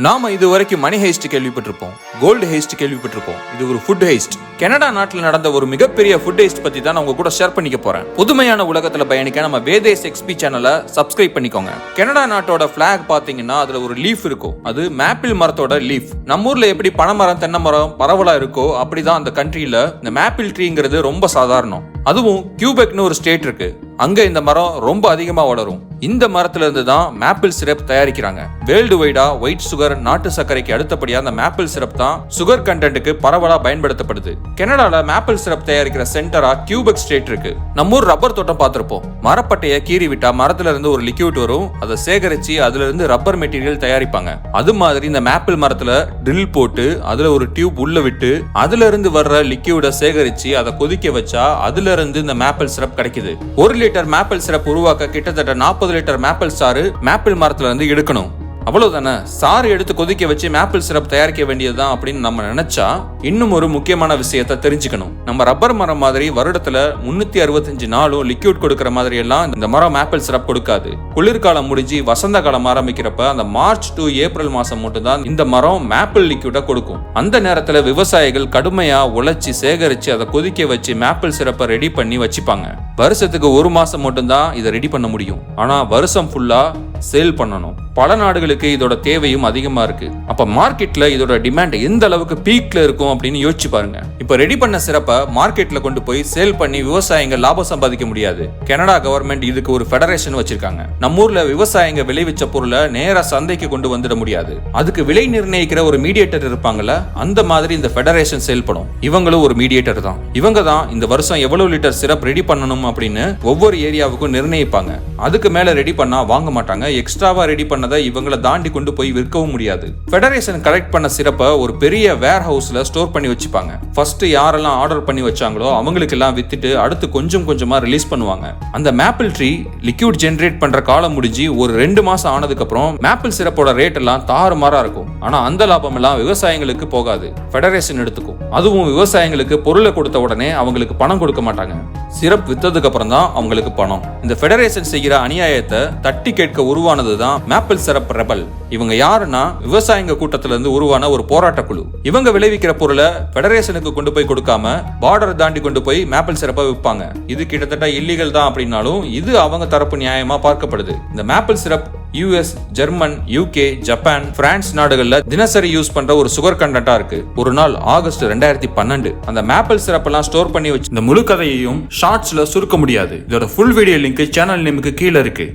நாம இது வரைக்கும் மணி ஹெய்ஸ்ட் கேள்விப்பட்டிருப்போம், கோல்டு ஹெய்ஸ்ட் கேள்விப்பட்டிருப்போம். இது ஒரு ஃபுட் ஹெய்ஸ்ட். கனடா நாட்டில் நடந்த ஒரு மிகப்பெரிய ஃபுட் ஹெய்ஸ்ட் பத்தி தான் உங்க கூட ஷேர் பண்ணிக்க போறேன். புதுமையான உலகத்துல பயணிக்க நம்ம வேதேஸ் எக்ஸ்பி சேனலை சப்ஸ்கிரைப் பண்ணிக்கோங்க. கனடா நாட்டோட பிளாக் பாத்தீங்கன்னா அதுல ஒரு லீஃப் இருக்கும். அது மேப்பிள் மரத்தோட லீஃப். நம்ம ஊர்ல எப்படி பனைமரம் தென்னை மரம் பரவலா இருக்கோ அப்படிதான் அந்த கண்ட்ரியில இந்த மேப்பிள் ட்ரீங்கிறது ரொம்ப சாதாரணம். அதுவும் கியூபெக்னு ஒரு ஸ்டேட் இருக்கு, அங்க இந்த மரம் ரொம்ப அதிகமா வளரும். இந்த மரத்துல இருந்து தான் மேப்பிள் சிரப் தயாரிக்கிறாங்க. வேர்ல்டு வைடா ஒயிட் சுகர் நாட்டு சர்க்கரைக்கு அடுத்தபடியா அந்த மேப்பிள் சிரப் தான் சுகர் கண்டென்ட்டுக்கு பரவலா பயன்படுத்தப்படுது. கனடால மேப்பிள் சிரப் தயாரிக்கிற சென்டரா கியூபெக் ஸ்டேட் இருக்கு. நம்ம ஊர் ரப்பர் தோட்டம் பார்த்திருப்போம். மரப்பட்டையை கீறி விட்டா மரத்துல இருந்து ஒரு லிக்யூட் வரும். அதை சேகரிச்சு அதுல இருந்து ரப்பர் மெட்டீரியல் தயாரிப்பாங்க. அது மாதிரி இந்த மேப்பிள் மரத்துல ட்ரில் போட்டு அதுல ஒரு டியூப் உள்ள விட்டு அதுல இருந்து வர்ற லிக்யூட சேகரிச்சு அதை கொதிக்க வச்சா அதுல இருந்து இந்த மேப்பிள் சிரப் கிடைக்குது. 1 லிட்டர் மேப்பிள் சிரப் உருவாக்க கிட்டத்தட்ட 40 லிட்டர் மேப்பிள் சாறு மேப்பிள் மரத்துல இருந்து எடுக்கணும். அவ்வளவுதானே, சாறு எடுத்து கொதிக்க வச்சு மேப்பிள் சிரப் தயாரிக்க வேண்டியதுதான் அப்படின்னு நம்ம நினைச்சா இன்னும் ஒரு முக்கியமான விஷயத்த தெரிஞ்சுக்கணும். நம்ம ரப்பர் மரம் மாதிரி வருடத்துல 365 நாளும் லிக்யூட் கொடுக்கற மாதிரி எல்லாம் இந்த மரம் மேப்பிள் சிரப் கொடுக்காது. குளிர்காலம் முடிஞ்சு வசந்த காலம் ஆரம்பிக்கிறப்ப அந்த மார்ச் டு ஏப்ரல் மாசம் மட்டும் தான் இந்த மரம் மேப்பிள் லிக்யூட கொடுக்கும். அந்த நேரத்துல விவசாயிகள் கடுமையா உழைச்சி சேகரிச்சு அதை கொதிக்க வச்சு மேப்பிள் சிரப்பை ரெடி பண்ணி வச்சுப்பாங்க. வருஷத்துக்கு 1 மாசம் மட்டும் தான் இதை ரெடி பண்ண முடியும். ஆனா வருஷம் ஃபுல்லா சேல் பண்ணணும். பல நாடுகளுக்கு இதோட தேவையும் அதிகமா இருக்கு. அப்ப மார்க்கெட்ல இதோட டிமாண்ட் எந்த அளவுக்கு பீக்ல இருக்கும் அப்படின்னு யோசிச்சு பாருங்க. இப்ப ரெடி பண்ண சிறப்பை மார்க்கெட்ல கொண்டு போய் சேல் பண்ணி விவசாயிங்க லாபம் சம்பாதிக்க முடியாது. கனடா கவர்மெண்ட் இதுக்கு ஒரு ஃபெடரேஷன் வச்சிருக்காங்க. நம்ம ஊர்ல விவசாயிங்க விளைவிச்ச பொருளை நேரா சந்தைக்கு கொண்டு வந்துட முடியாது. அதுக்கு விலை நிர்ணயிக்கிற ஒரு மீடியேட்டர் இருப்பாங்கல்ல, அந்த மாதிரி இந்த ஃபெடரேஷன் செயல்படும். இவங்களும் ஒரு மீடியேட்டர் தான். இவங்க தான் இந்த வருஷம் எவ்வளவு லிட்டர் சிரப் ரெடி பண்ணணும் அப்படின்னு ஒவ்வொரு ஏரியாவுக்கும் நிர்ணயிப்பாங்க. அதுக்கு மேல ரெடி பண்ணா வாங்க மாட்டாங்க. எக்ஸ்ட்ராவா ரெடி பண்ணதை இவங்களை தாண்டி கொண்டு போய் விற்கவும் முடியாது. ஃபெடரேஷன் கலெக்ட் பண்ண சிரப்பை ஒரு பெரிய வேர் ஹவுஸ்ல ஸ்டோர் பண்ணி வச்சுப்பாங்க. ஃபர்ஸ்ட் யாரெல்லாம் ஆர்டர் பண்ணி வச்சாங்களோ அவங்களுக்கு எல்லாம் வித்துட்டு அடுத்து கொஞ்சம் கொஞ்சமா ரிலீஸ் பண்ணுவாங்க. அந்த மேப்பிள் ட்ரீ லிக்யூட் ஜெனரேட் பண்ற காலம் முடிஞ்சு ஒரு 2 மாசம் ஆனதுக்கு அப்புறம் மேப்பிள் சிரப்போட ரேட் எல்லாம் தாறுமாறா இருக்கும். ஆனா அந்த லாபம் எல்லாம் விவசாயிகளுக்கு போகாது, ஃபெடரேஷன் எடுத்துக்கும். அதுவும் விவசாயிகளுக்கு பொருளை கொடுத்த உடனே அவங்களுக்கு பணம் கொடுக்க மாட்டாங்க. சிரப் வித்ததுக்கு அப்புறம் தான் அவங்களுக்கு பணம். இந்த ஃபெடரேஷன் செய்கிற அநியாயத்தை தட்டி கேட்க உருவானதுதான் மேப்பிள் சிரப் ரெபல். இவங்க யாருன்னா விவசாயிங்க கூட்டத்துல இருந்து உருவான ஒரு போராட்ட குழு. இவங்க விளைவிக்கிற பொருளை ஃபெடரேஷனுக்கு கொண்டு போய் கொடுக்காம பார்டர் தாண்டி கொண்டு போய் மேப்பிள் சிரப்பை விற்பாங்க. இது கிட்டத்தட்ட இல்லீகல் தான் அப்படின்னாலும் இது அவங்க தரப்பு நியாயமா பார்க்கப்படுது. இந்த maple syrup US, German, UK, Japan, France நாடுகள்ல தினசரி யூஸ் பண்ற ஒரு சுகர் கண்டென்ட்டா இருக்கு. ஒரு நாள் ஆகஸ்ட் 2012 அந்த மேப்பிள் சிரப் எல்லாம் ஸ்டோர் பண்ணி வச்சு இந்த முழு கதையையும் ஷார்ட்ஸ்ல சுருக்க முடியாது. இதோட ஃபுல் வீடியோ லிங்க் சேனல் நேமுக்கு கீழே இருக்கு.